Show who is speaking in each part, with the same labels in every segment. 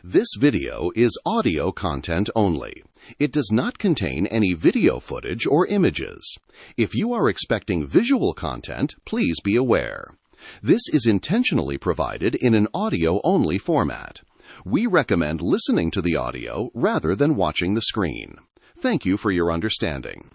Speaker 1: This video is audio content only. It does not contain any video footage or images. If you are expecting visual content, please be aware. This is intentionally provided in an audio-only format. We recommend listening to the audio rather than watching the screen. Thank you for your understanding.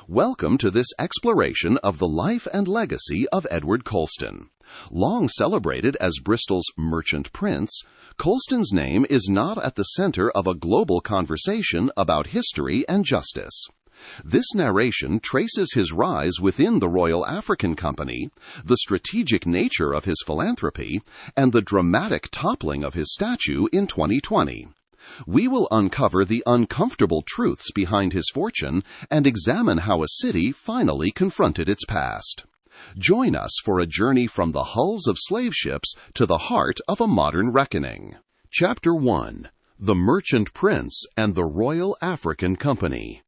Speaker 1: Welcome to this exploration of the life and legacy of Edward Colston. Long celebrated as Bristol's merchant prince, Colston's name is not at the center of a global conversation about history and justice. This narration traces his rise within the Royal African Company, the strategic nature of his philanthropy, and the dramatic toppling of his statue in 2020. We will uncover the uncomfortable truths behind his fortune and examine how a city finally confronted its past. Join us for a journey from the hulls of slave ships to the heart of a modern reckoning. Chapter 1: The Merchant Prince and the Royal African Company.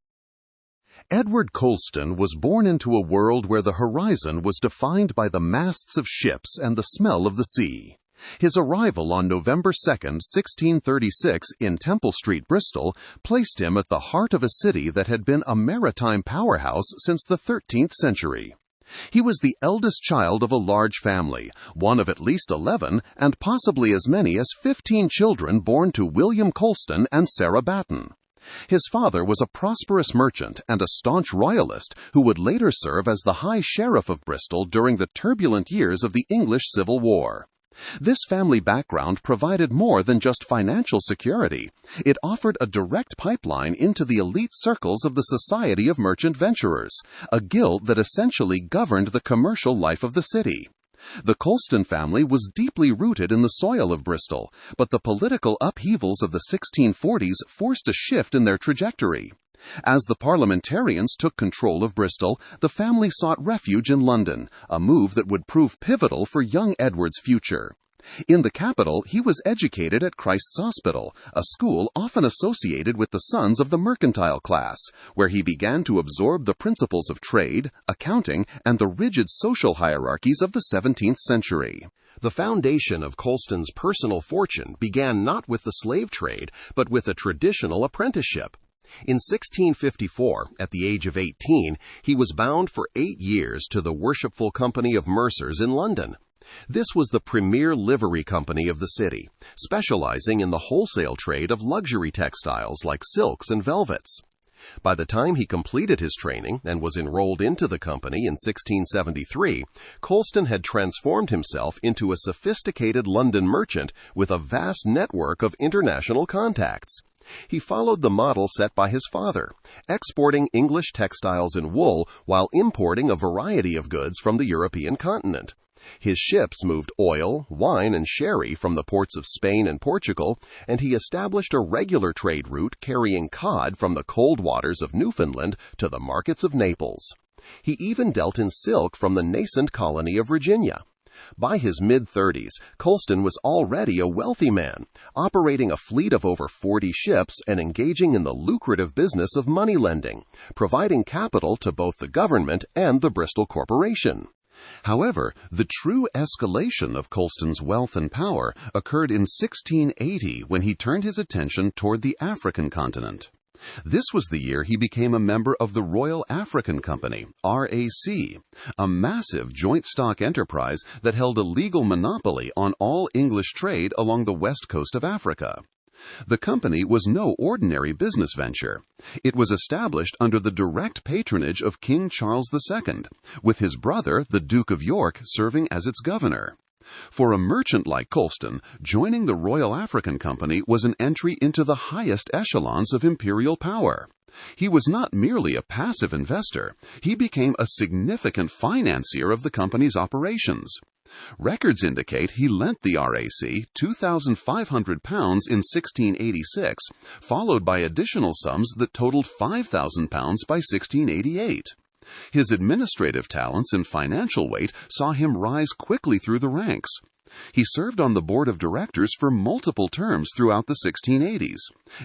Speaker 1: Edward Colston was born into a world where the horizon was defined by the masts of ships and the smell of the sea. His arrival on November 2, 1636, in Temple Street, Bristol, placed him at the heart of a city that had been a maritime powerhouse since the 13th century. He was the eldest child of a large family, one of at least 11 and possibly as many as 15 children born to William Colston and Sarah Batten. His father was a prosperous merchant and a staunch royalist who would later serve as the High Sheriff of Bristol during the turbulent years of the English Civil War. This family background provided more than just financial security. It offered a direct pipeline into the elite circles of the Society of Merchant Venturers, a guild that essentially governed the commercial life of the city. The Colston family was deeply rooted in the soil of Bristol, but the political upheavals of the 1640s forced a shift in their trajectory. As the parliamentarians took control of Bristol, the family sought refuge in London, a move that would prove pivotal for young Edward's future. In the capital, he was educated at Christ's Hospital, a school often associated with the sons of the mercantile class, where he began to absorb the principles of trade, accounting, and the rigid social hierarchies of the 17th century. The foundation of Colston's personal fortune began not with the slave trade, but with a traditional apprenticeship. In 1654, at the age of 18, he was bound for 8 years to the Worshipful Company of Mercers in London. This was the premier livery company of the city, specializing in the wholesale trade of luxury textiles like silks and velvets. By the time he completed his training and was enrolled into the company in 1673, Colston had transformed himself into a sophisticated London merchant with a vast network of international contacts. He followed the model set by his father, exporting English textiles and wool while importing a variety of goods from the European continent. His ships moved oil, wine, and sherry from the ports of Spain and Portugal, and he established a regular trade route carrying cod from the cold waters of Newfoundland to the markets of Naples. He even dealt in silk from the nascent colony of Virginia. By his mid-30s, Colston was already a wealthy man, operating a fleet of over 40 ships and engaging in the lucrative business of money lending, providing capital to both the government and the Bristol Corporation. However, the true escalation of Colston's wealth and power occurred in 1680 when he turned his attention toward the African continent. This was the year he became a member of the Royal African Company, RAC, a massive joint stock enterprise that held a legal monopoly on all English trade along the west coast of Africa. The company was no ordinary business venture. It was established under the direct patronage of King Charles II, with his brother, the Duke of York, serving as its governor. For a merchant like Colston, joining the Royal African Company was an entry into the highest echelons of imperial power. He was not merely a passive investor. He became a significant financier of the company's operations. Records indicate he lent the RAC £2,500 in 1686, followed by additional sums that totaled £5,000 by 1688. His administrative talents and financial weight saw him rise quickly through the ranks. He served on the board of directors for multiple terms throughout the 1680s,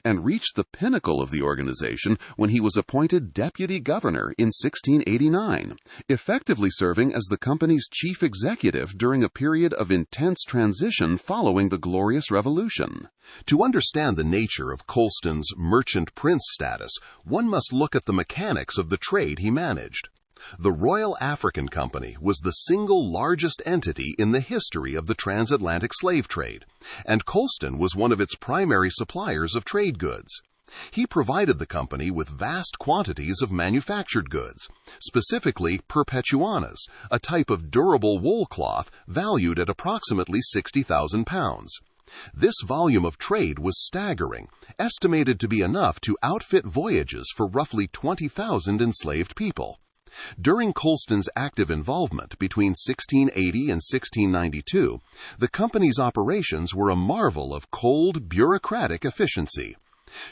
Speaker 1: and reached the pinnacle of the organization when he was appointed deputy governor in 1689, effectively serving as the company's chief executive during a period of intense transition following the Glorious Revolution. To understand the nature of Colston's merchant prince status, one must look at the mechanics of the trade he managed. The Royal African Company was the single largest entity in the history of the transatlantic slave trade, and Colston was one of its primary suppliers of trade goods. He provided the company with vast quantities of manufactured goods, specifically perpetuanas, a type of durable wool cloth valued at approximately 60,000 pounds. This volume of trade was staggering, estimated to be enough to outfit voyages for roughly 20,000 enslaved people. During Colston's active involvement between 1680 and 1692, the company's operations were a marvel of cold, bureaucratic efficiency.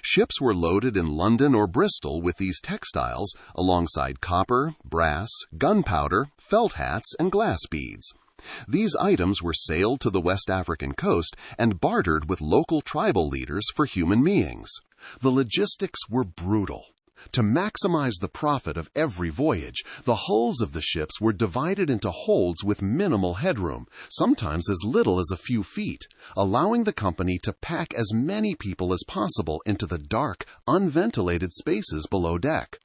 Speaker 1: Ships were loaded in London or Bristol with these textiles alongside copper, brass, gunpowder, felt hats, and glass beads. These items were sailed to the West African coast and bartered with local tribal leaders for human beings. The logistics were brutal. To maximize the profit of every voyage, the hulls of the ships were divided into holds with minimal headroom, sometimes as little as a few feet, allowing the company to pack as many people as possible into the dark, unventilated spaces below deck.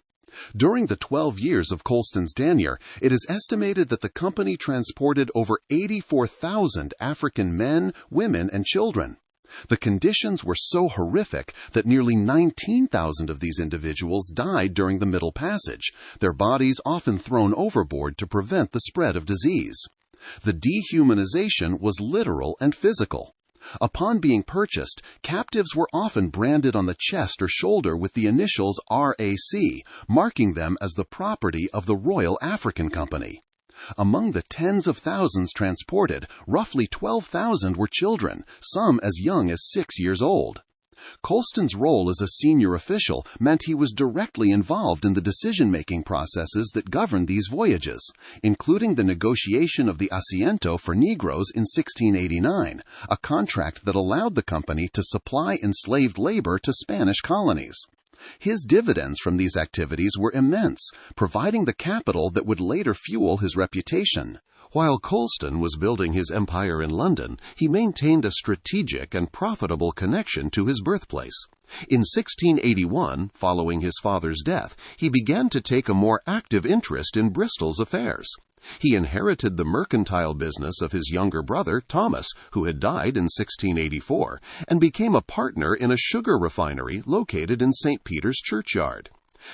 Speaker 1: During the 12 years of Colston's tenure, it is estimated that the company transported over 84,000 African men, women, and children. The conditions were so horrific that nearly 19,000 of these individuals died during the Middle Passage, their bodies often thrown overboard to prevent the spread of disease. The dehumanization was literal and physical. Upon being purchased, captives were often branded on the chest or shoulder with the initials RAC, marking them as the property of the Royal African Company. Among the tens of thousands transported, roughly 12,000 were children, some as young as 6 years old. Colston's role as a senior official meant he was directly involved in the decision-making processes that governed these voyages, including the negotiation of the asiento for Negroes in 1689, a contract that allowed the company to supply enslaved labor to Spanish colonies. His dividends from these activities were immense, providing the capital that would later fuel his reputation. While Colston was building his empire in London, he maintained a strategic and profitable connection to his birthplace. In 1681, following his father's death, he began to take a more active interest in Bristol's affairs. He inherited the mercantile business of his younger brother, Thomas, who had died in 1684, and became a partner in a sugar refinery located in St. Peter's Churchyard.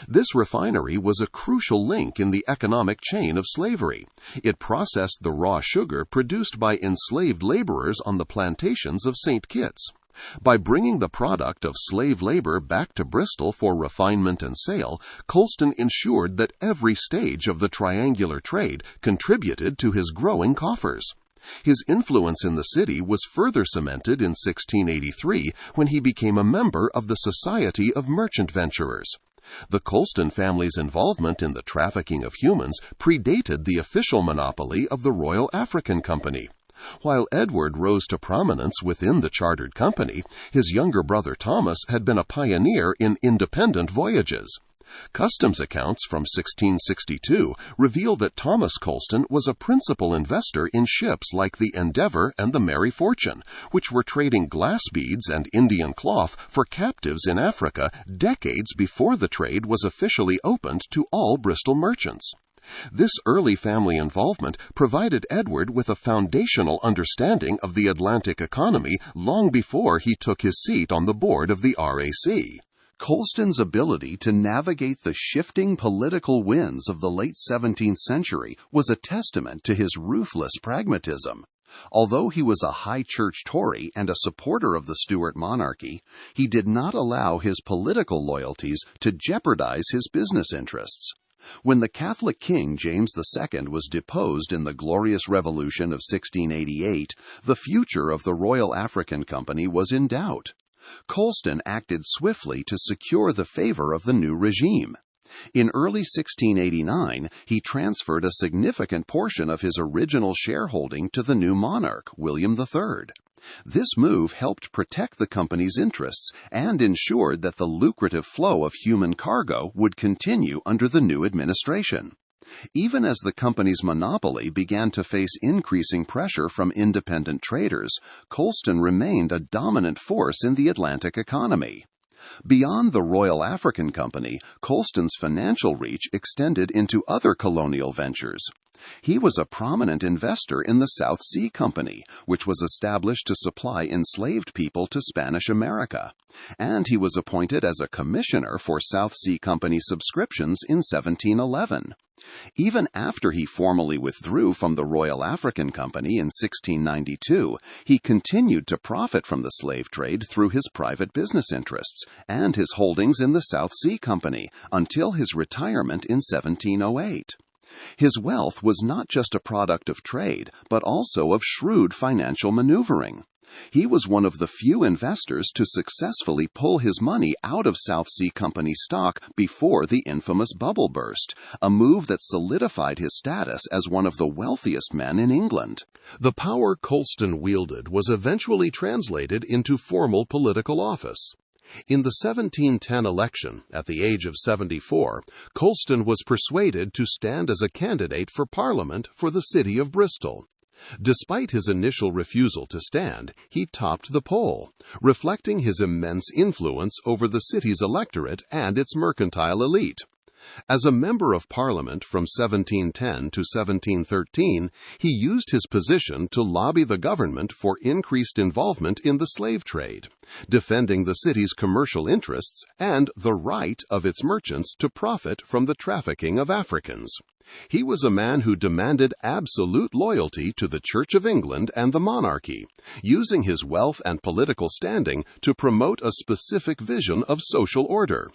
Speaker 1: This refinery was a crucial link in the economic chain of slavery. It processed the raw sugar produced by enslaved laborers on the plantations of St. Kitts. By bringing the product of slave labor back to Bristol for refinement and sale, Colston ensured that every stage of the triangular trade contributed to his growing coffers. His influence in the city was further cemented in 1683 when he became a member of the Society of Merchant Venturers. The Colston family's involvement in the trafficking of humans predated the official monopoly of the Royal African Company. While Edward rose to prominence within the chartered company, his younger brother Thomas had been a pioneer in independent voyages. Customs accounts from 1662 reveal that Thomas Colston was a principal investor in ships like the Endeavour and the Mary Fortune, which were trading glass beads and Indian cloth for captives in Africa decades before the trade was officially opened to all Bristol merchants. This early family involvement provided Edward with a foundational understanding of the Atlantic economy long before he took his seat on the board of the RAC. Colston's ability to navigate the shifting political winds of the late 17th century was a testament to his ruthless pragmatism. Although he was a high church Tory and a supporter of the Stuart monarchy, he did not allow his political loyalties to jeopardize his business interests. When the Catholic king James II was deposed in the Glorious Revolution of 1688, the future of the Royal African Company was in doubt. Colston acted swiftly to secure the favor of the new regime. In early 1689, he transferred a significant portion of his original shareholding to the new monarch, William III. This move helped protect the company's interests and ensured that the lucrative flow of human cargo would continue under the new administration. Even as the company's monopoly began to face increasing pressure from independent traders, Colston remained a dominant force in the Atlantic economy. Beyond the Royal African Company, Colston's financial reach extended into other colonial ventures. He was a prominent investor in the South Sea Company, which was established to supply enslaved people to Spanish America, and he was appointed as a commissioner for South Sea Company subscriptions in 1711. Even after he formally withdrew from the Royal African Company in 1692, he continued to profit from the slave trade through his private business interests and his holdings in the South Sea Company until his retirement in 1708. His wealth was not just a product of trade, but also of shrewd financial maneuvering. He was one of the few investors to successfully pull his money out of South Sea Company stock before the infamous bubble burst, a move that solidified his status as one of the wealthiest men in England.
Speaker 2: The power Colston wielded was eventually translated into formal political office. In the 1710 election, at the age of 74, Colston was persuaded to stand as a candidate for Parliament for the city of Bristol. Despite his initial refusal to stand, he topped the poll, reflecting his immense influence over the city's electorate and its mercantile elite. As a member of Parliament from 1710 to 1713, he used his position to lobby the government for increased involvement in the slave trade, defending the city's commercial interests and the right of its merchants to profit from the trafficking of Africans. He was a man who demanded absolute loyalty to the Church of England and the monarchy, using his wealth and political standing to promote a specific vision of social order.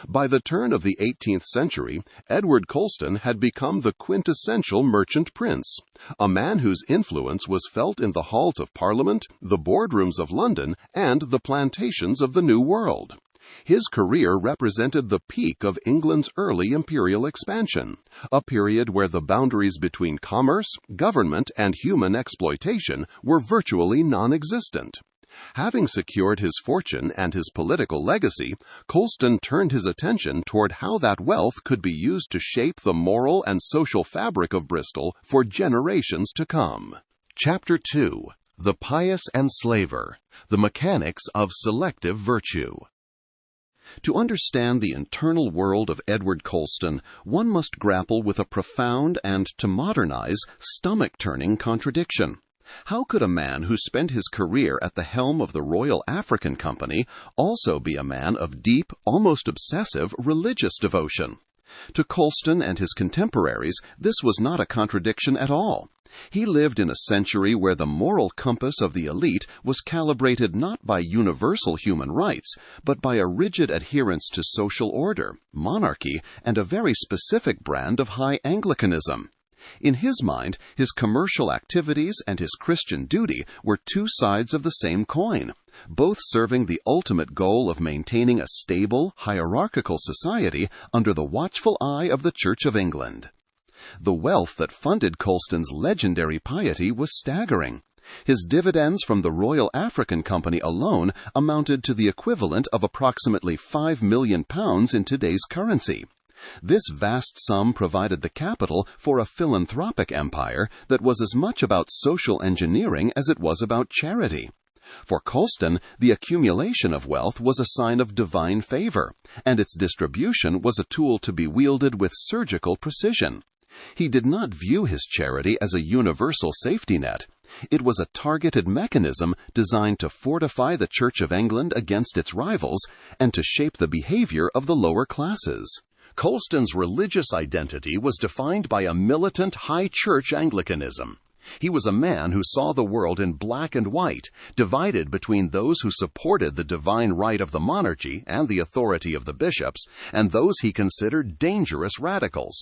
Speaker 2: By the turn of the 18th century, Edward Colston had become the quintessential merchant prince, a man whose influence was felt in the halls of Parliament, the boardrooms of London, and the plantations of the New World. His career represented the peak of England's early imperial expansion, a period where the boundaries between commerce, government, and human exploitation were virtually non-existent. Having secured his fortune and his political legacy, Colston turned his attention toward how that wealth could be used to shape the moral and social fabric of Bristol for generations to come. Chapter 2. The Pious Enslaver, the Mechanics of Selective Virtue. To understand the internal world of Edward Colston, one must grapple with a profound and, to modernize, stomach-turning contradiction. How could a man who spent his career at the helm of the Royal African Company also be a man of deep, almost obsessive, religious devotion? To Colston and his contemporaries, this was not a contradiction at all. He lived in a century where the moral compass of the elite was calibrated not by universal human rights, but by a rigid adherence to social order, monarchy, and a very specific brand of high Anglicanism. In his mind, his commercial activities and his Christian duty were two sides of the same coin, both serving the ultimate goal of maintaining a stable, hierarchical society under the watchful eye of the Church of England. The wealth that funded Colston's legendary piety was staggering. His dividends from the Royal African Company alone amounted to the equivalent of approximately £5 million in today's currency. This vast sum provided the capital for a philanthropic empire that was as much about social engineering as it was about charity. For Colston, the accumulation of wealth was a sign of divine favor, and its distribution was a tool to be wielded with surgical precision. He did not view his charity as a universal safety net. It was a targeted mechanism designed to fortify the Church of England against its rivals and to shape the behavior of the lower classes. Colston's religious identity was defined by a militant high church Anglicanism. He was a man who saw the world in black and white, divided between those who supported the divine right of the monarchy and the authority of the bishops, and those he considered dangerous radicals.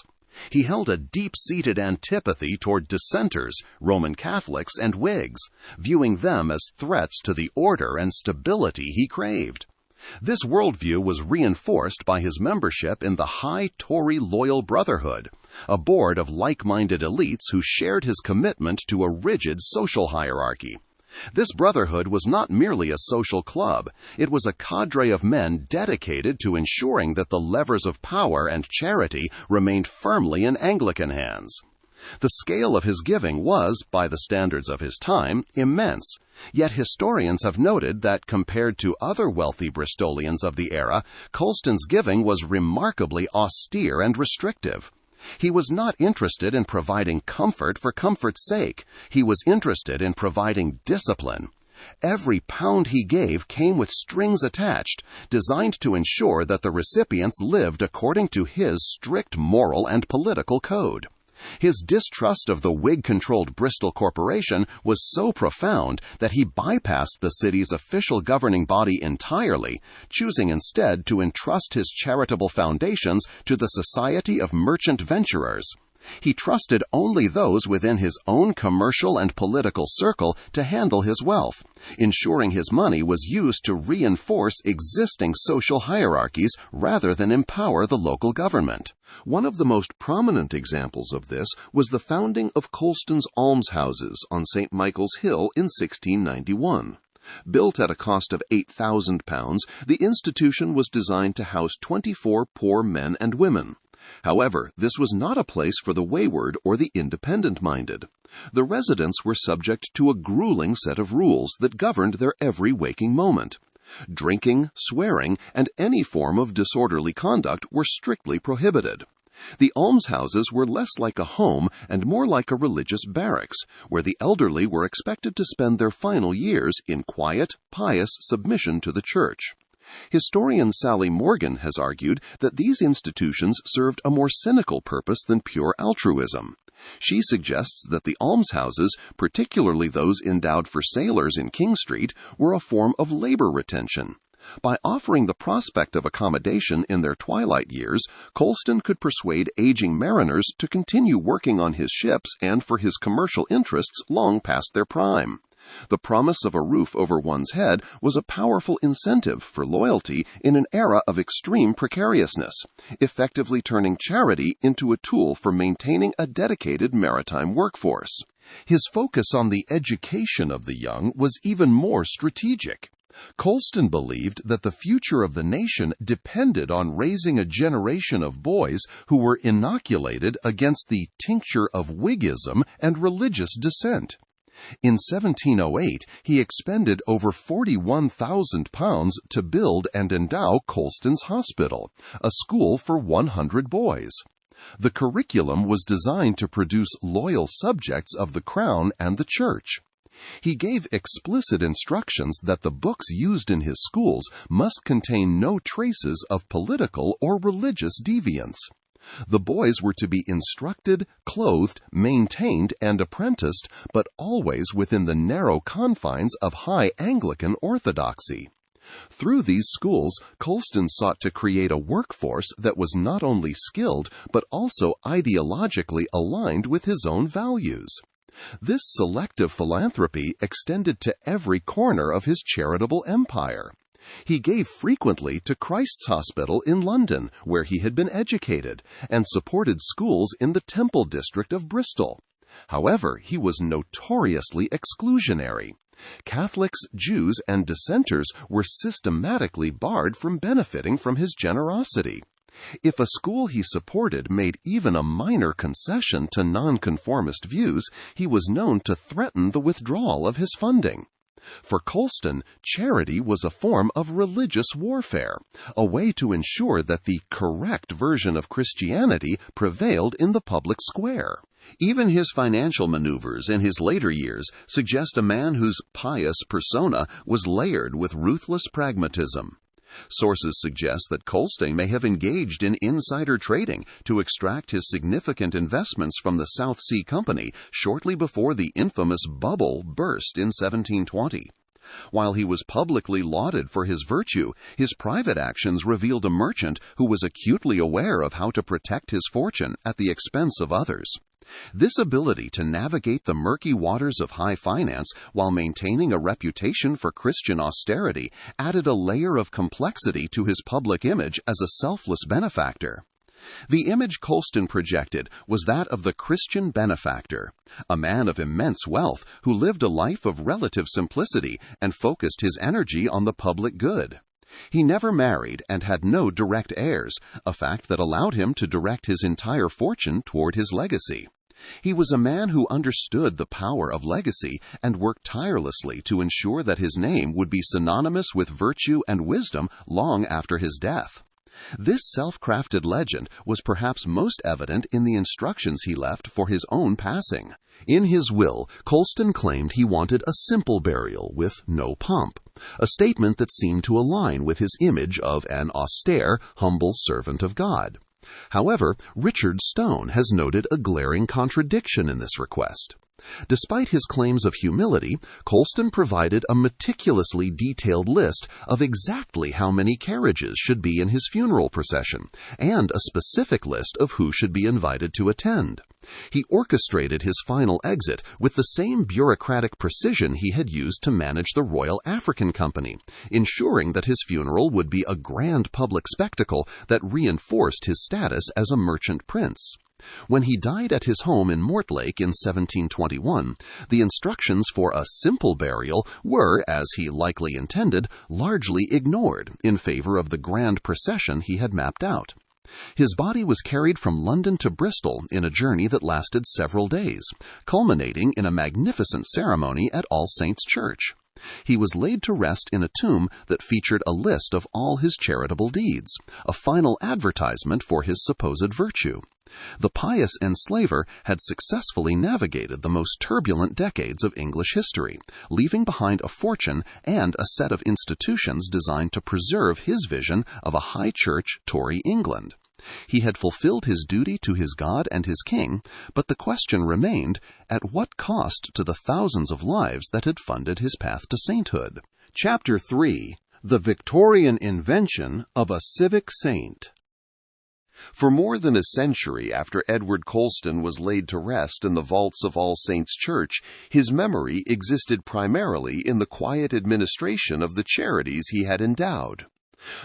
Speaker 2: He held a deep-seated antipathy toward dissenters, Roman Catholics, and Whigs, viewing them as threats to the order and stability he craved.
Speaker 1: This worldview was reinforced by his membership in the High Tory Loyal Brotherhood, a board of like-minded elites who shared his commitment to a rigid social hierarchy. This brotherhood was not merely a social club, it was a cadre of men dedicated to ensuring that the levers of power and charity remained firmly in Anglican hands. The scale of his giving was, by the standards of his time, immense, yet historians have noted that compared to other wealthy Bristolians of the era, Colston's giving was remarkably austere and restrictive. He was not interested in providing comfort for comfort's sake. He was interested in providing discipline. Every pound he gave came with strings attached, designed to ensure that the recipients lived according to his strict moral and political code. His distrust of the Whig-controlled Bristol Corporation was so profound that he bypassed the city's official governing body entirely, choosing instead to entrust his charitable foundations to the Society of Merchant Venturers. He trusted only those within his own commercial and political circle to handle his wealth, ensuring his money was used to reinforce existing social hierarchies rather than empower the local government.
Speaker 2: One of the most prominent examples of this was the founding of Colston's almshouses on St. Michael's Hill in 1691. Built at a cost of £8,000, the institution was designed to house 24 poor men and women. However, this was not a place for the wayward or the independent-minded. The residents were subject to a grueling set of rules that governed their every waking moment. Drinking, swearing, and any form of disorderly conduct were strictly prohibited. The almshouses were less like a home and more like a religious barracks, where the elderly were expected to spend their final years in quiet, pious submission to the church. Historian Sally Morgan has argued that these institutions served a more cynical purpose than pure altruism. She suggests that the almshouses, particularly those endowed for sailors in King Street, were a form of labor retention. By offering the prospect of accommodation in their twilight years, Colston could persuade aging mariners to continue working on his ships and for his commercial interests long past their prime. The promise of a roof over one's head was a powerful incentive for loyalty in an era of extreme precariousness, effectively turning charity into a tool for maintaining a dedicated maritime workforce.
Speaker 1: His focus on the education of the young was even more strategic. Colston believed that the future of the nation depended on raising a generation of boys who were inoculated against the tincture of Whiggism and religious dissent. In 1708, he expended over £41,000 to build and endow Colston's Hospital, a school for 100 boys. The curriculum was designed to produce loyal subjects of the Crown and the Church. He gave explicit instructions that the books used in his schools must contain no traces of political or religious deviance. The boys were to be instructed, clothed, maintained, and apprenticed, but always within the narrow confines of high Anglican orthodoxy. Through these schools, Colston sought to create a workforce that was not only skilled, but also ideologically aligned with his own values. This selective philanthropy extended to every corner of his charitable empire. He gave frequently to Christ's Hospital in London, where he had been educated, and supported schools in the Temple district of Bristol. However, he was notoriously exclusionary. Catholics, Jews, and dissenters were systematically barred from benefiting from his generosity. If a school he supported made even a minor concession to nonconformist views, he was known to threaten the withdrawal of his funding. For Colston, charity was a form of religious warfare, a way to ensure that the correct version of Christianity prevailed in the public square. Even his financial maneuvers in his later years suggest a man whose pious persona was layered with ruthless pragmatism. Sources suggest that Colston may have engaged in insider trading to extract his significant investments from the South Sea Company shortly before the infamous bubble burst in 1720. While he was publicly lauded for his virtue, his private actions revealed a merchant who was acutely aware of how to protect his fortune at the expense of others. This ability to navigate the murky waters of high finance while maintaining a reputation for Christian austerity added a layer of complexity to his public image as a selfless benefactor. The image Colston projected was that of the Christian benefactor, a man of immense wealth who lived a life of relative simplicity and focused his energy on the public good. He never married and had no direct heirs, a fact that allowed him to direct his entire fortune toward his legacy. He was a man who understood the power of legacy and worked tirelessly to ensure that his name would be synonymous with virtue and wisdom long after his death. This self-crafted legend was perhaps most evident in the instructions he left for his own passing. In his will, Colston claimed he wanted a simple burial with no pomp, a statement that seemed to align with his image of an austere, humble servant of God. However, Richard Stone has noted a glaring contradiction in this request. Despite his claims of humility, Colston provided a meticulously detailed list of exactly how many carriages should be in his funeral procession, and a specific list of who should be invited to attend. He orchestrated his final exit with the same bureaucratic precision he had used to manage the Royal African Company, ensuring that his funeral would be a grand public spectacle that reinforced his status as a merchant prince. When he died at his home in Mortlake in 1721, the instructions for a simple burial were, as he likely intended, largely ignored in favor of the grand procession he had mapped out. His body was carried from London to Bristol in a journey that lasted several days, culminating in a magnificent ceremony at All Saints' Church. He was laid to rest in a tomb that featured a list of all his charitable deeds, a final advertisement for his supposed virtue. The pious enslaver had successfully navigated the most turbulent decades of English history, leaving behind a fortune and a set of institutions designed to preserve his vision of a high church Tory England. He had fulfilled his duty to his God and his king, but the question remained, at what cost to the thousands of lives that had funded his path to sainthood? Chapter 3. The Victorian Invention of a Civic Saint. For more than a century after Edward Colston was laid to rest in the vaults of All Saints' Church, his memory existed primarily in the quiet administration of the charities he had endowed.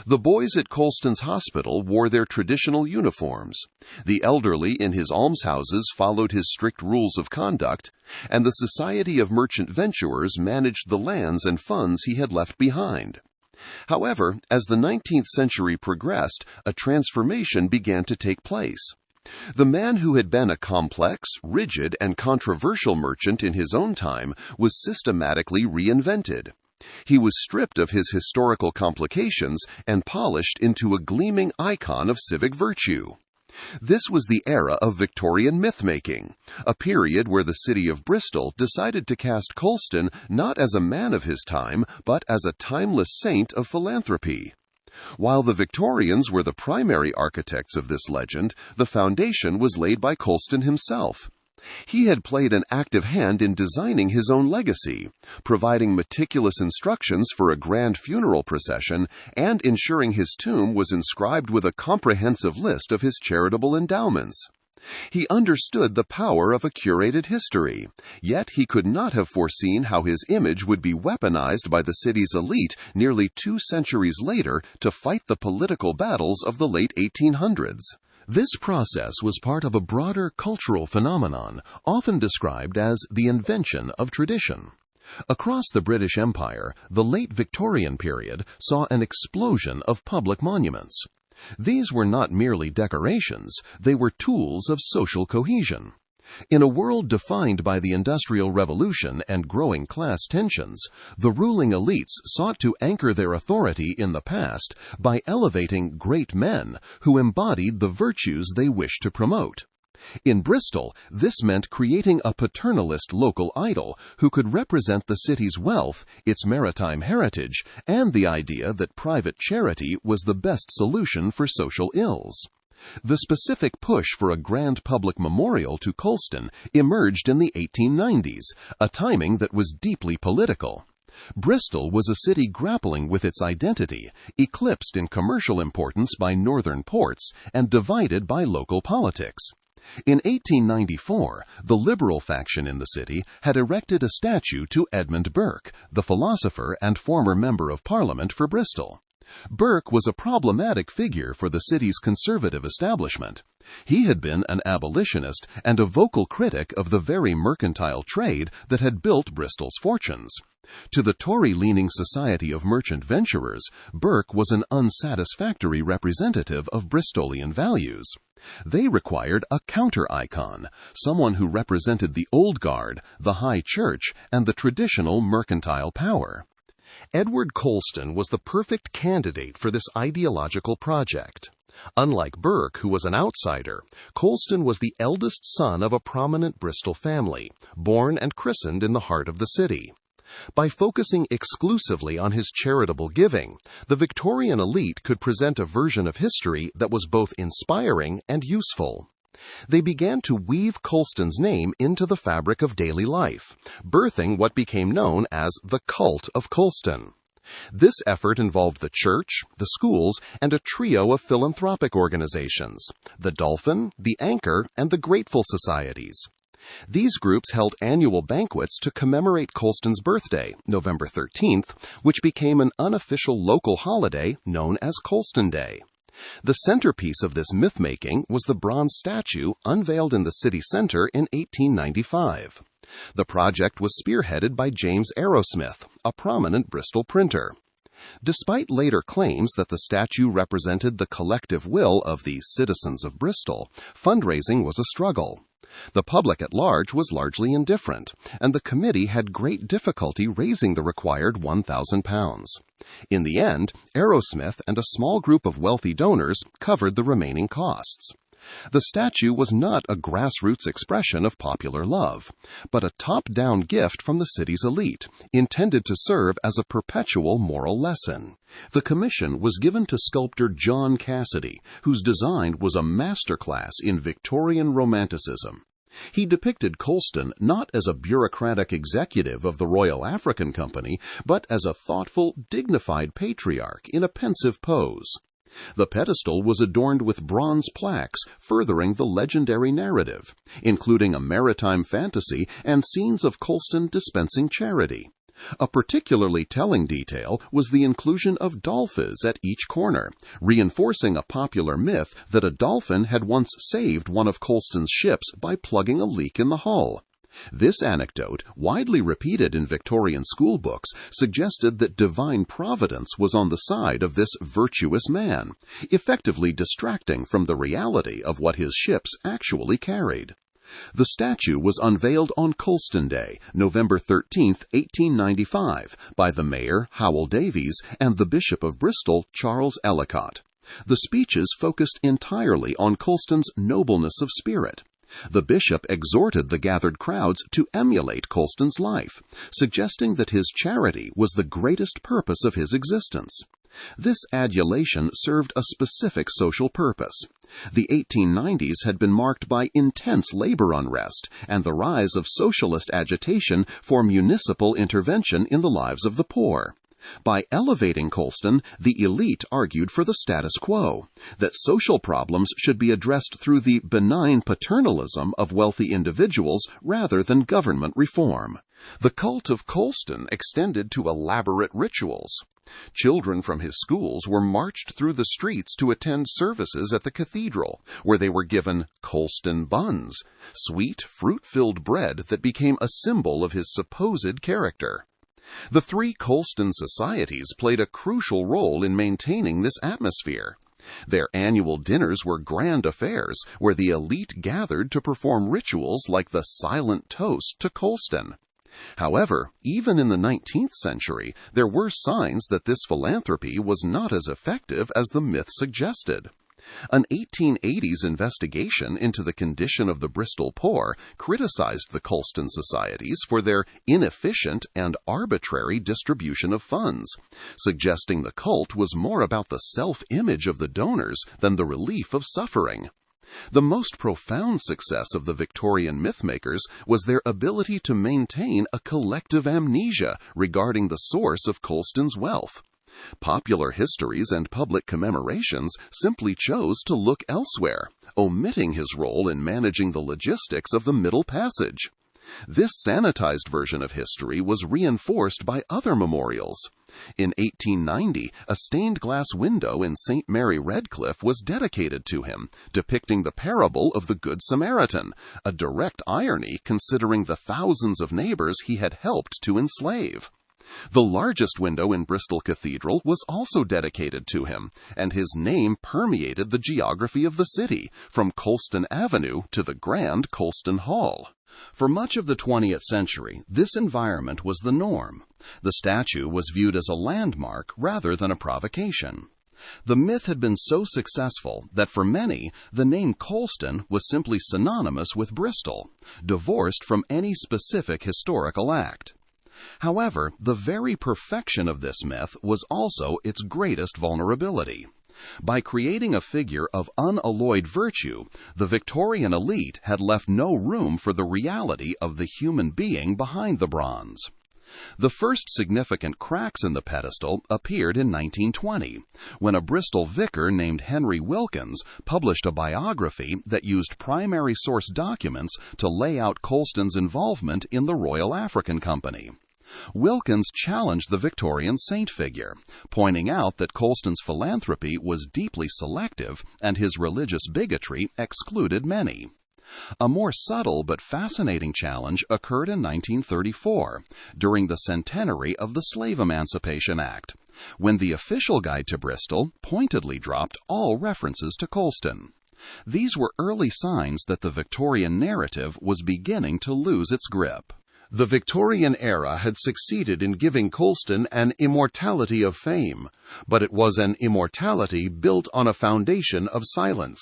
Speaker 1: The boys at Colston's hospital wore their traditional uniforms. The elderly in his almshouses followed his strict rules of conduct, and the Society of Merchant Venturers managed the lands and funds he had left behind. However, as the 19th century progressed, a transformation began to take place. The man who had been a complex, rigid, and controversial merchant in his own time was systematically reinvented. He was stripped of his historical complications and polished into a gleaming icon of civic virtue. This was the era of Victorian myth-making, a period where the city of Bristol decided to cast Colston not as a man of his time, but as a timeless saint of philanthropy. While the Victorians were the primary architects of this legend, the foundation was laid by Colston himself. He had played an active hand in designing his own legacy, providing meticulous instructions for a grand funeral procession, and ensuring his tomb was inscribed with a comprehensive list of his charitable endowments. He understood the power of a curated history, yet he could not have foreseen how his image would be weaponized by the city's elite nearly 2 centuries later to fight the political battles of the late 1800s. This process was part of a broader cultural phenomenon, often described as the invention of tradition. Across the British Empire, the late Victorian period saw an explosion of public monuments. These were not merely decorations, they were tools of social cohesion. In a world defined by the Industrial Revolution and growing class tensions, the ruling elites sought to anchor their authority in the past by elevating great men who embodied the virtues they wished to promote. In Bristol, this meant creating a paternalist local idol who could represent the city's wealth, its maritime heritage, and the idea that private charity was the best solution for social ills. The specific push for a grand public memorial to Colston emerged in the 1890s, a timing that was deeply political. Bristol was a city grappling with its identity, eclipsed in commercial importance by northern ports, and divided by local politics. In 1894, the Liberal faction in the city had erected a statue to Edmund Burke, the philosopher and former Member of Parliament for Bristol. Burke was a problematic figure for the city's conservative establishment. He had been an abolitionist and a vocal critic of the very mercantile trade that had built Bristol's fortunes. To the Tory-leaning Society of Merchant Venturers, Burke was an unsatisfactory representative of Bristolian values. They required a counter-icon, someone who represented the old guard, the high church, and the traditional mercantile power.
Speaker 2: Edward Colston was the perfect candidate for this ideological project. Unlike Burke, who was an outsider, Colston was the eldest son of a prominent Bristol family, born and christened in the heart of the city. By focusing exclusively on his charitable giving, the Victorian elite could present a version of history that was both inspiring and useful. They began to weave Colston's name into the fabric of daily life, birthing what became known as the Cult of Colston. This effort involved the church, the schools, and a trio of philanthropic organizations, the Dolphin, the Anchor, and the Grateful Societies. These groups held annual banquets to commemorate Colston's birthday, November 13th, which became an unofficial local holiday known as Colston Day. The centerpiece of this myth-making was the bronze statue unveiled in the city center in 1895. The project was spearheaded by James Arrowsmith, a prominent Bristol printer. Despite later claims that the statue represented the collective will of the citizens of Bristol, fundraising was a struggle. The public at large was largely indifferent, and the committee had great difficulty raising the required £1,000. In the end, Arrowsmith and a small group of wealthy donors covered the remaining costs. The statue was not a grassroots expression of popular love, but a top-down gift from the city's elite, intended to serve as a perpetual moral lesson. The commission was given to sculptor John Cassidy, whose design was a masterclass in Victorian Romanticism. He depicted Colston not as a bureaucratic executive of the Royal African Company, but as a thoughtful, dignified patriarch in a pensive pose. The pedestal was adorned with bronze plaques furthering the legendary narrative, including a maritime fantasy and scenes of Colston dispensing charity. A particularly telling detail was the inclusion of dolphins at each corner, reinforcing a popular myth that a dolphin had once saved one of Colston's ships by plugging a leak in the hull. This anecdote, widely repeated in Victorian school books, suggested that divine providence was on the side of this virtuous man, effectively distracting from the reality of what his ships actually carried. The statue was unveiled on Colston Day, November 13, 1895, by the Mayor, Howell Davies, and the Bishop of Bristol, Charles Ellicott. The speeches focused entirely on Colston's nobleness of spirit. The bishop exhorted the gathered crowds to emulate Colston's life, suggesting that his charity was the greatest purpose of his existence. This adulation served a specific social purpose. The 1890s had been marked by intense labor unrest and the rise of socialist agitation for municipal intervention in the lives of the poor. By elevating Colston, the elite argued for the status quo, that social problems should be addressed through the benign paternalism of wealthy individuals rather than government reform. The cult of Colston extended to elaborate rituals. Children from his schools were marched through the streets to attend services at the cathedral, where they were given Colston buns, sweet, fruit-filled bread that became a symbol of his supposed character. The three Colston societies played a crucial role in maintaining this atmosphere. Their annual dinners were grand affairs where the elite gathered to perform rituals like the silent toast to Colston. However, even in the 19th century, there were signs that this philanthropy was not as effective as the myth suggested. An 1880s investigation into the condition of the Bristol poor criticized the Colston societies for their inefficient and arbitrary distribution of funds, suggesting the cult was more about the self-image of the donors than the relief of suffering. The most profound success of the Victorian mythmakers was their ability to maintain a collective amnesia regarding the source of Colston's wealth.
Speaker 1: Popular histories and public commemorations simply chose to look elsewhere, omitting his role in managing the logistics of the Middle Passage. This sanitized version of history was reinforced by other memorials. In 1890, a stained glass window in St. Mary Redcliffe was dedicated to him, depicting the parable of the Good Samaritan, a direct irony considering the thousands of neighbors he had helped to enslave. The largest window in Bristol Cathedral was also dedicated to him, and his name permeated the geography of the city, from Colston Avenue to the grand Colston Hall. For much of the 20th century, this environment was the norm. The statue was viewed as a landmark rather than a provocation. The myth had been so successful that for many, the name Colston was simply synonymous with Bristol, divorced from any specific historical act. However, the very perfection of this myth was also its greatest vulnerability. By creating a figure of unalloyed virtue, the Victorian elite had left no room for the reality of the human being behind the bronze. The first significant cracks in the pedestal appeared in 1920, when a Bristol vicar named Henry Wilkins published a biography that used primary source documents to lay out Colston's involvement in the Royal African Company. Wilkins challenged the Victorian saint figure, pointing out that Colston's philanthropy was deeply selective and his religious bigotry excluded many. A more subtle but fascinating challenge occurred in 1934, during the centenary of the Slave Emancipation Act, when the official guide to Bristol pointedly dropped all references to Colston. These were early signs that the Victorian narrative was beginning to lose its grip. The Victorian era had succeeded in giving Colston an immortality of fame, but it was an immortality built on a foundation of silence.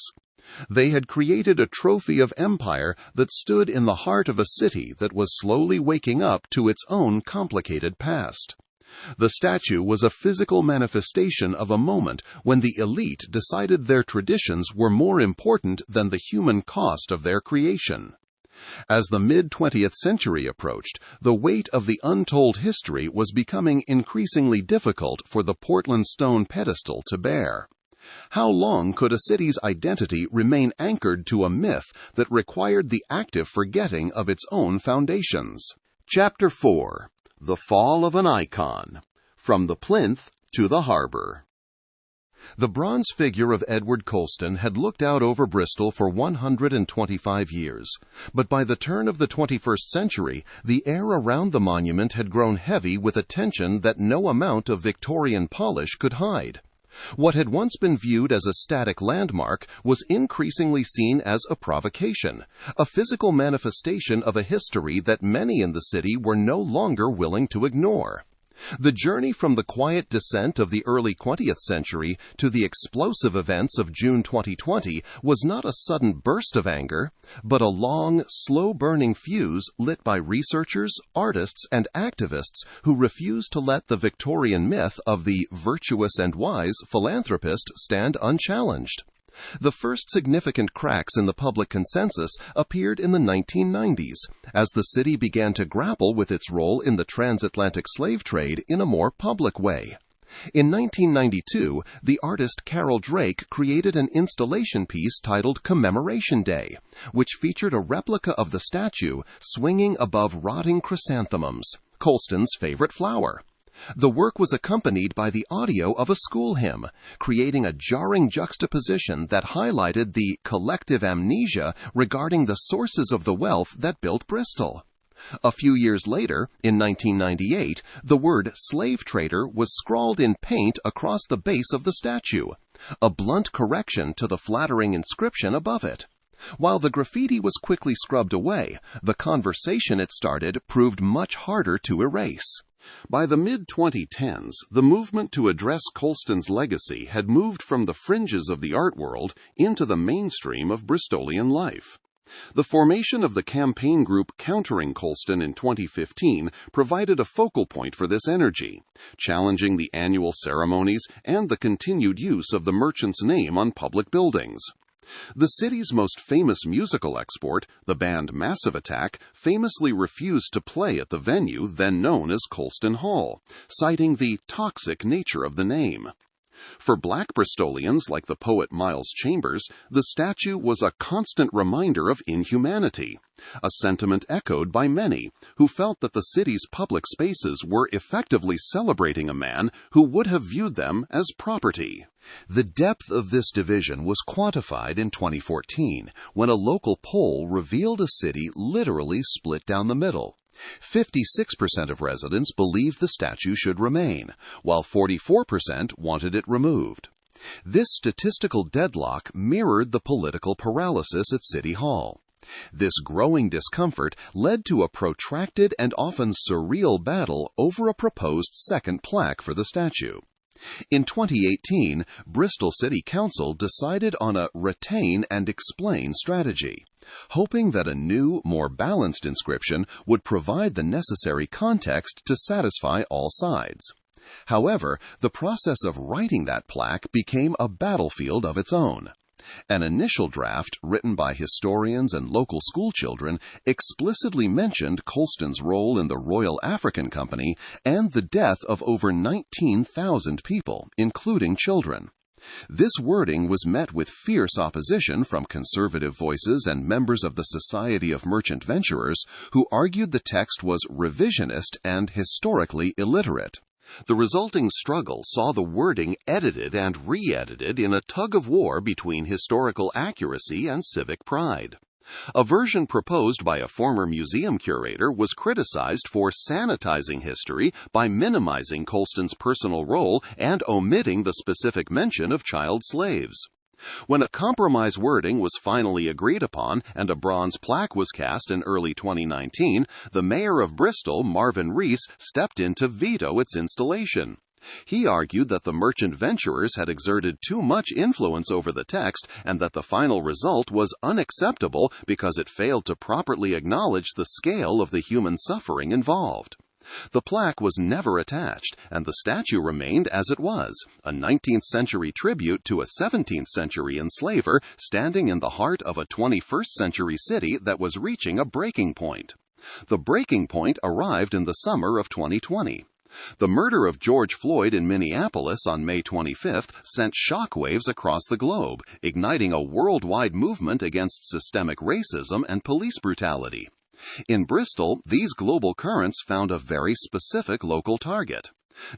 Speaker 1: They had created a trophy of empire that stood in the heart of a city that was slowly waking up to its own complicated past. The statue was a physical manifestation of a moment when the elite decided their traditions were more important than the human cost of their creation. As the mid-20th century approached, the weight of the untold history was becoming increasingly difficult for the Portland stone pedestal to bear. How long could a city's identity remain anchored to a myth that required the active forgetting of its own foundations? Chapter 4. The Fall of an Icon. From the Plinth to the Harbour. The bronze figure of Edward Colston had looked out over Bristol for 125 years, but by the turn of the 21st century, the air around the monument had grown heavy with a tension that no amount of Victorian polish could hide. What had once been viewed as a static landmark was increasingly seen as a provocation, a physical manifestation of a history that many in the city were no longer willing to ignore. The journey from the quiet descent of the early 20th century to the explosive events of June 2020 was not a sudden burst of anger, but a long, slow-burning fuse lit by researchers, artists, and activists who refused to let the Victorian myth of the virtuous and wise philanthropist stand unchallenged. The first significant cracks in the public consensus appeared in the 1990s, as the city began to grapple with its role in the transatlantic slave trade in a more public way. In 1992, the artist Carol Drake created an installation piece titled Commemoration Day, which featured a replica of the statue swinging above rotting chrysanthemums, Colston's favorite flower. The work was accompanied by the audio of a school hymn, creating a jarring juxtaposition that highlighted the collective amnesia regarding the sources of the wealth that built Bristol. A few years later, in 1998, the word slave trader was scrawled in paint across the base of the statue, a blunt correction to the flattering inscription above it. While the graffiti was quickly scrubbed away, the conversation it started proved much harder to erase. By the mid-2010s, the movement to address Colston's legacy had moved from the fringes of the art world into the mainstream of Bristolian life. The formation of the campaign group countering Colston in 2015 provided a focal point for this energy, challenging the annual ceremonies and the continued use of the merchant's name on public buildings.
Speaker 2: The city's most famous musical export, the band Massive Attack, famously refused to play at the venue then known as Colston Hall, citing the toxic nature of the name. For Black Bristolians like the poet Miles Chambers, the statue was a constant reminder of inhumanity, a sentiment echoed by many who felt that the city's public spaces were effectively celebrating a man who would have viewed them as property.
Speaker 1: The depth of this division was quantified in 2014 when a local poll revealed a city literally split down the middle. 56% of residents believed the statue should remain, while 44% wanted it removed. This statistical deadlock mirrored the political paralysis at City Hall. This growing discomfort led to a protracted and often surreal battle over a proposed second plaque for the statue. In 2018, Bristol City Council decided on a retain and explain strategy, hoping that a new, more balanced inscription would provide the necessary context to satisfy all sides. However, the process of writing that plaque became a battlefield of its own. An initial draft, written by historians and local schoolchildren, explicitly mentioned Colston's role in the Royal African Company and the death of over 19,000 people, including children. This wording was met with fierce opposition from conservative voices and members of the Society of Merchant Venturers, who argued the text was revisionist and historically illiterate. The resulting struggle saw the wording edited and re-edited in a tug-of-war between historical accuracy and civic pride. A version proposed by a former museum curator was criticized for sanitizing history by minimizing Colston's personal role and omitting the specific mention of child slaves. When a compromise wording was finally agreed upon and a bronze plaque was cast in early 2019, the mayor of Bristol, Marvin Rees, stepped in to veto its installation. He argued that the merchant venturers had exerted too much influence over the text and that the final result was unacceptable because it failed to properly acknowledge the scale of the human suffering involved. The plaque was never attached, and the statue remained as it was, a 19th-century tribute to a 17th-century enslaver standing in the heart of a 21st-century city that was reaching a breaking point. The breaking point arrived in the summer of 2020. The murder of George Floyd in Minneapolis on May 25th sent shockwaves across the globe, igniting a worldwide movement against systemic racism and police brutality. In Bristol, these global currents found a very specific local target.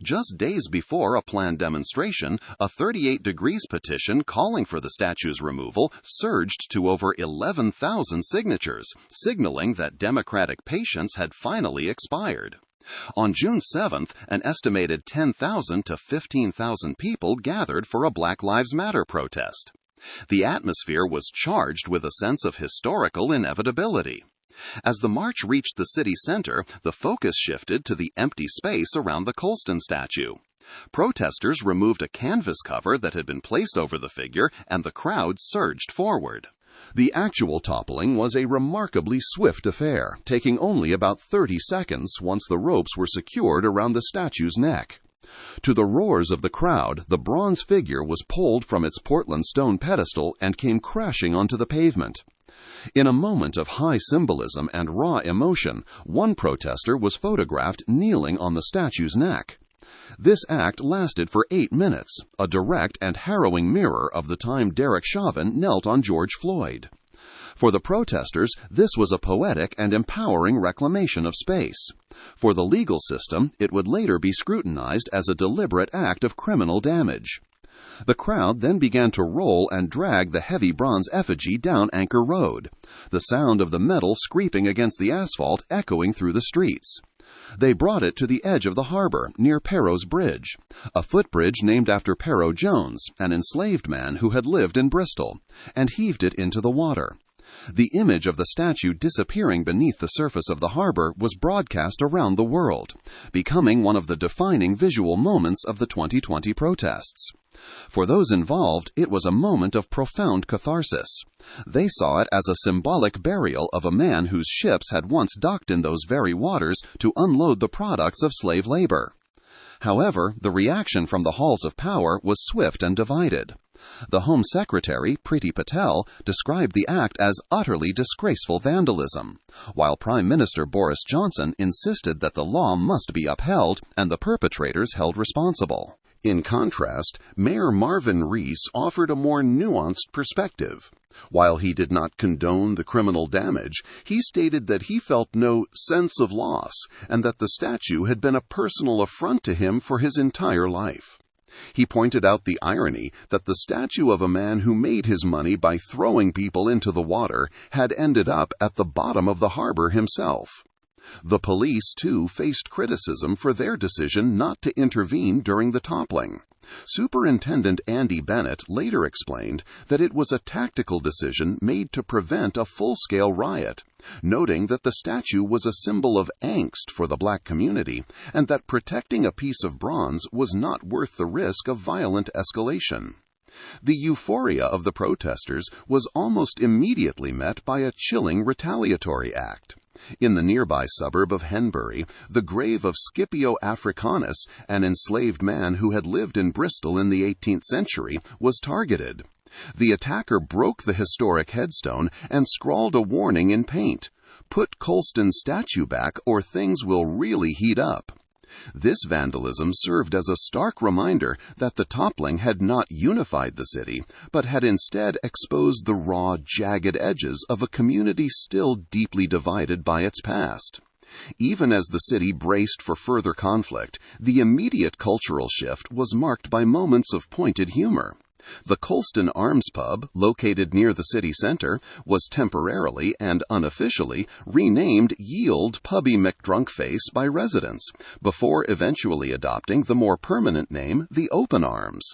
Speaker 1: Just days before a planned demonstration, a 38 Degrees petition calling for the statue's removal surged to over 11,000 signatures, signaling that democratic patience had finally expired. On June 7th, an estimated 10,000 to 15,000 people gathered for a Black Lives Matter protest. The atmosphere was charged with a sense of historical inevitability. As the march reached the city center, the focus shifted to the empty space around the Colston statue. Protesters removed a canvas cover that had been placed over the figure, and the crowd surged forward. The actual toppling was a remarkably swift affair, taking only about 30 seconds once the ropes were secured around the statue's neck. To the roars of the crowd, the bronze figure was pulled from its Portland stone pedestal and came crashing onto the pavement. In a moment of high symbolism and raw emotion, one protester was photographed kneeling on the statue's neck. This act lasted for 8 minutes, a direct and harrowing mirror of the time Derek Chauvin knelt on George Floyd. For the protesters, this was a poetic and empowering reclamation of space. For the legal system, it would later be scrutinized as a deliberate act of criminal damage. The crowd then began to roll and drag the heavy bronze effigy down Anchor Road, the sound of the metal scraping against the asphalt echoing through the streets. They brought it to the edge of the Harbour, near Perrow's Bridge, a footbridge named after Perrow Jones, an enslaved man who had lived in Bristol, and heaved it into the water. The image of the statue disappearing beneath the surface of the harbour was broadcast around the world, becoming one of the defining visual moments of the 2020 protests. For those involved, it was a moment of profound catharsis. They saw it as a symbolic burial of a man whose ships had once docked in those very waters to unload the products of slave labor. However, the reaction from the halls of power was swift and divided. The Home Secretary, Priti Patel, described the act as utterly disgraceful vandalism, while Prime Minister Boris Johnson insisted that the law must be upheld and the perpetrators held responsible. In contrast, Mayor Marvin Rees offered a more nuanced perspective. While he did not condone the criminal damage, he stated that he felt no sense of loss and that the statue had been a personal affront to him for his entire life. He pointed out the irony that the statue of a man who made his money by throwing people into the water had ended up at the bottom of the harbor himself. The police, too, faced criticism for their decision not to intervene during the toppling. Superintendent Andy Bennett later explained that it was a tactical decision made to prevent a full-scale riot, noting that the statue was a symbol of angst for the black community and that protecting a piece of bronze was not worth the risk of violent escalation. The euphoria of the protesters was almost immediately met by a chilling retaliatory act. In the nearby suburb of Henbury, the grave of Scipio Africanus, an enslaved man who had lived in Bristol in the 18th century, was targeted. The attacker broke the historic headstone and scrawled a warning in paint: "Put Colston's statue back or things will really heat up." This vandalism served as a stark reminder that the toppling had not unified the city, but had instead exposed the raw, jagged edges of a community still deeply divided by its past. Even as the city braced for further conflict, the immediate cultural shift was marked by moments of pointed humor. The Colston Arms Pub, located near the city center, was temporarily and unofficially renamed Yield Pubby McDrunkface by residents, before eventually adopting the more permanent name The Open Arms.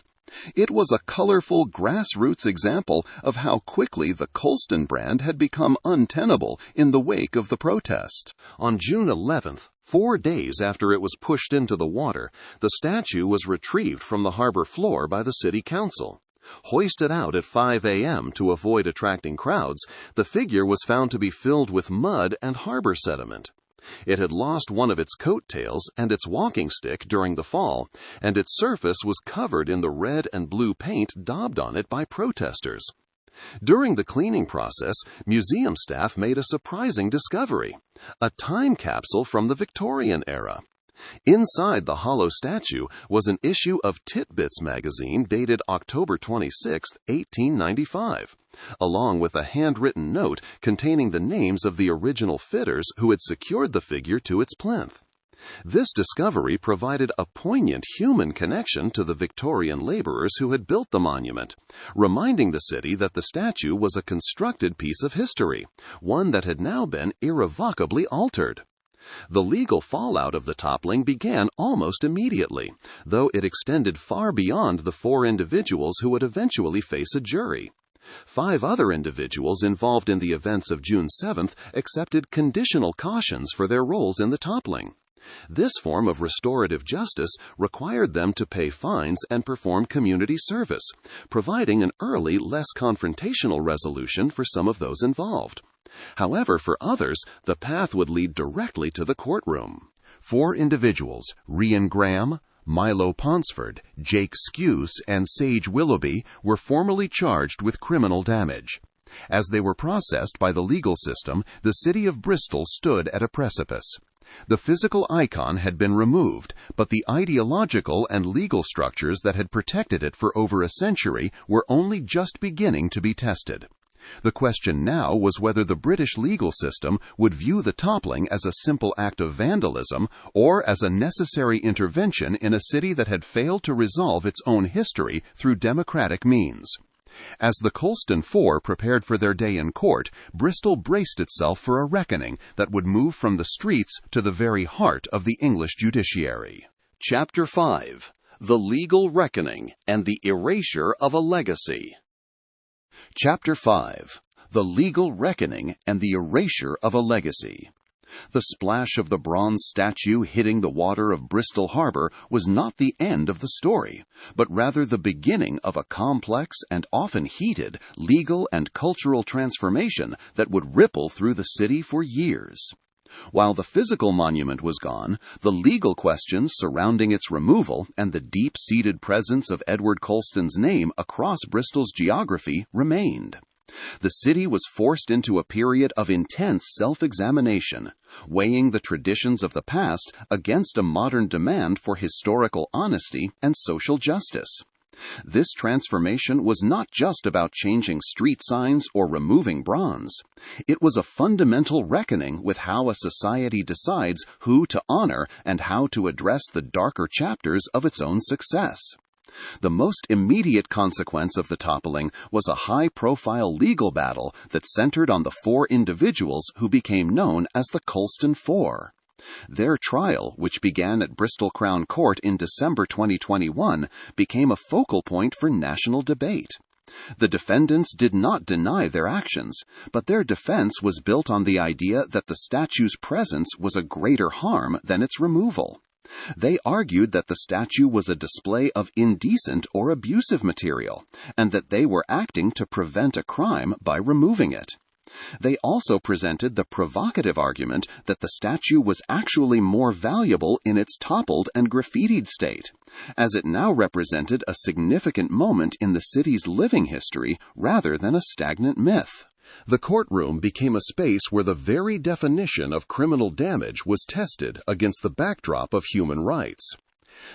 Speaker 1: It was a colorful grassroots example of how quickly the Colston brand had become untenable in the wake of the protest. On June 11th, 4 days after it was pushed into the water, the statue was retrieved from the harbor floor by the city council. Hoisted out at 5 a.m. to avoid attracting crowds, the figure was found to be filled with mud and harbor sediment. It had lost one of its coattails and its walking stick during the fall, and its surface was covered in the red and blue paint daubed on it by protesters. During the cleaning process, museum staff made a surprising discovery: a time capsule from the Victorian era. Inside the hollow statue was an issue of Titbits magazine dated October 26, 1895, along with a handwritten note containing the names of the original fitters who had secured the figure to its plinth. This discovery provided a poignant human connection to the Victorian laborers who had built the monument, reminding the city that the statue was a constructed piece of history, one that had now been irrevocably altered. The legal fallout of the toppling began almost immediately, though it extended far beyond the 4 individuals who would eventually face a jury. 5 other individuals involved in the events of June 7th accepted conditional cautions for their roles in the toppling. This form of restorative justice required them to pay fines and perform community service, providing an early, less confrontational resolution for some of those involved. However, for others, the path would lead directly to the courtroom. 4 individuals, Rian Graham, Milo Ponsford, Jake Skuse, and Sage Willoughby, were formally charged with criminal damage. As they were processed by the legal system, the city of Bristol stood at a precipice. The physical icon had been removed, but the ideological and legal structures that had protected it for over a century were only just beginning to be tested. The question now was whether the British legal system would view the toppling as a simple act of vandalism or as a necessary intervention in a city that had failed to resolve its own history through democratic means. As the Colston Four prepared for their day in court, Bristol braced itself for a reckoning that would move from the streets to the very heart of the English judiciary.
Speaker 3: Chapter 5: The Legal Reckoning and the Erasure of a Legacy.
Speaker 1: Chapter 5: The Legal Reckoning and the Erasure of a Legacy. The splash of the bronze statue hitting the water of Bristol Harbour was not the end of the story, but rather the beginning of a complex and often heated legal and cultural transformation that would ripple through the city for years.
Speaker 3: While the physical monument was gone, the legal questions surrounding its removal and the deep-seated presence of Edward Colston's name across Bristol's geography remained. The city was forced into a period of intense self-examination, weighing the traditions of the past against a modern demand for historical honesty and social justice. This transformation was not just about changing street signs or removing bronze. It was a fundamental reckoning with how a society decides who to honor and how to address the darker chapters of its own success. The most immediate consequence of the toppling was a high-profile legal battle that centered on the four individuals who became known as the Colston Four. Their trial, which began at Bristol Crown Court in December 2021, became a focal point for national debate. The defendants did not deny their actions, but their defense was built on the idea that the statue's presence was a greater harm than its removal. They argued that the statue was a display of indecent or abusive material, and that they were acting to prevent a crime by removing it. They also presented the provocative argument that the statue was actually more valuable in its toppled and graffitied state, as it now represented a significant moment in the city's living history rather than a stagnant myth.
Speaker 2: The courtroom became a space where the very definition of criminal damage was tested against the backdrop of human rights.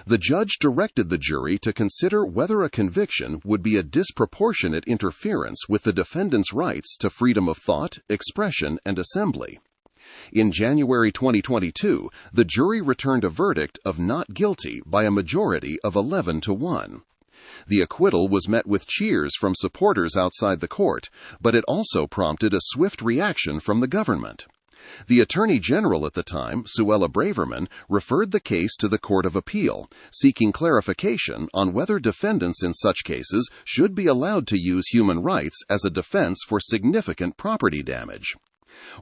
Speaker 2: The judge directed the jury to consider whether a conviction would be a disproportionate interference with the defendant's rights to freedom of thought, expression, and assembly. In January 2022, the jury returned a verdict of not guilty by a majority of 11-1. The acquittal was met with cheers from supporters outside the court, but it also prompted a swift reaction from the government. The Attorney General at the time, Suella Braverman, referred the case to the Court of Appeal, seeking clarification on whether defendants in such cases should be allowed to use human rights as a defense for significant property damage.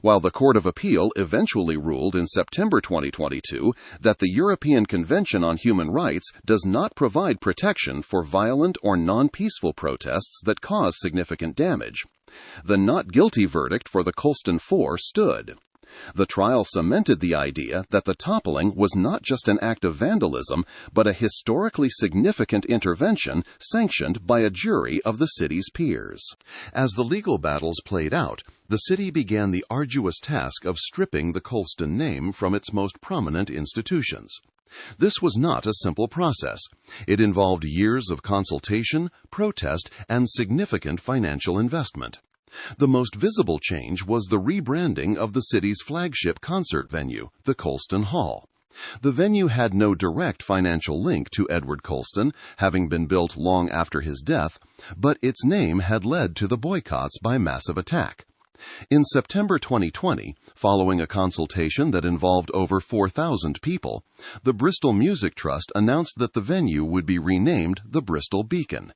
Speaker 2: While the Court of Appeal eventually ruled in September 2022 that the European Convention on Human Rights does not provide protection for violent or non-peaceful protests that cause significant damage, the not guilty verdict for the Colston Four stood. The trial cemented the idea that the toppling was not just an act of vandalism, but a historically significant intervention sanctioned by a jury of the city's peers.
Speaker 1: As the legal battles played out, the city began the arduous task of stripping the Colston name from its most prominent institutions. This was not a simple process. It involved years of consultation, protest, and significant financial investment. The most visible change was the rebranding of the city's flagship concert venue, the Colston Hall. The venue had no direct financial link to Edward Colston, having been built long after his death, but its name had led to the boycotts by Massive Attack. In September 2020, following a consultation that involved over 4,000 people, the Bristol Music Trust announced that the venue would be renamed the Bristol Beacon.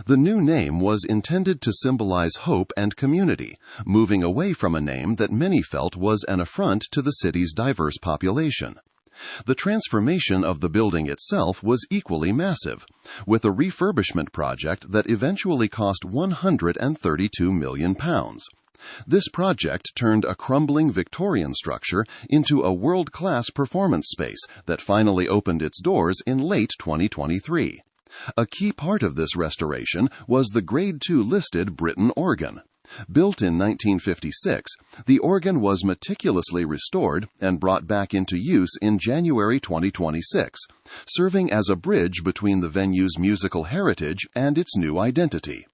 Speaker 1: The new name was intended to symbolize hope and community, moving away from a name that many felt was an affront to the city's diverse population. The transformation of the building itself was equally massive, with a refurbishment project that eventually cost £132 million. This project turned a crumbling Victorian structure into a world-class performance space that finally opened its doors in late 2023. A key part of this restoration was the Grade II listed Britten organ. Built in 1956, the organ was meticulously restored and brought back into use in January 2026, serving as a bridge between the venue's musical heritage and its new identity.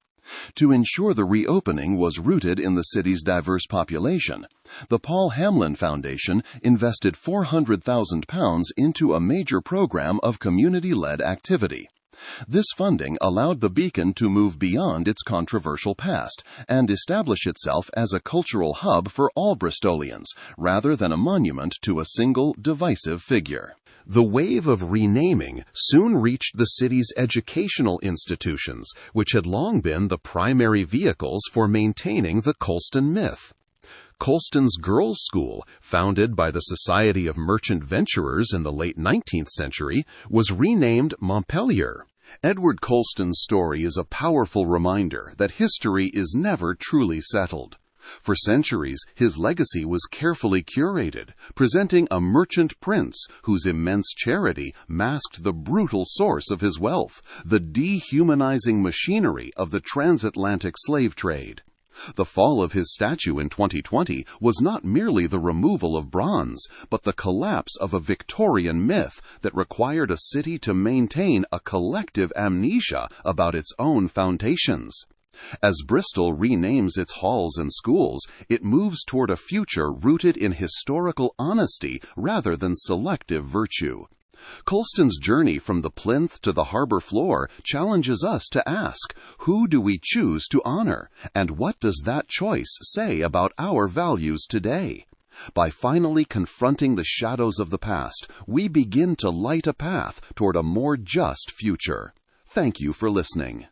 Speaker 1: To ensure the reopening was rooted in the city's diverse population, the Paul Hamlin Foundation invested £400,000 into a major program of community-led activity. This funding allowed the Beacon to move beyond its controversial past and establish itself as a cultural hub for all Bristolians, rather than a monument to a single, divisive figure. The wave of renaming soon reached the city's educational institutions, which had long been the primary vehicles for maintaining the Colston myth. Colston's Girls' School, founded by the Society of Merchant Venturers in the late 19th century, was renamed Montpelier. Edward Colston's story is a powerful reminder that history is never truly settled.
Speaker 3: For centuries, his legacy was carefully curated, presenting a merchant prince whose immense charity masked the brutal source of his wealth, the dehumanizing machinery of the transatlantic slave trade. The fall of his statue in 2020 was not merely the removal of bronze, but the collapse of a Victorian myth that required a city to maintain a collective amnesia about its own foundations. As Bristol renames its halls and schools, it moves toward a future rooted in historical honesty rather than selective virtue. Colston's journey from the plinth to the Harbour floor challenges us to ask, who do we choose to honor, and what does that choice say about our values today? By finally confronting the shadows of the past, we begin to light a path toward a more just future. Thank you for listening.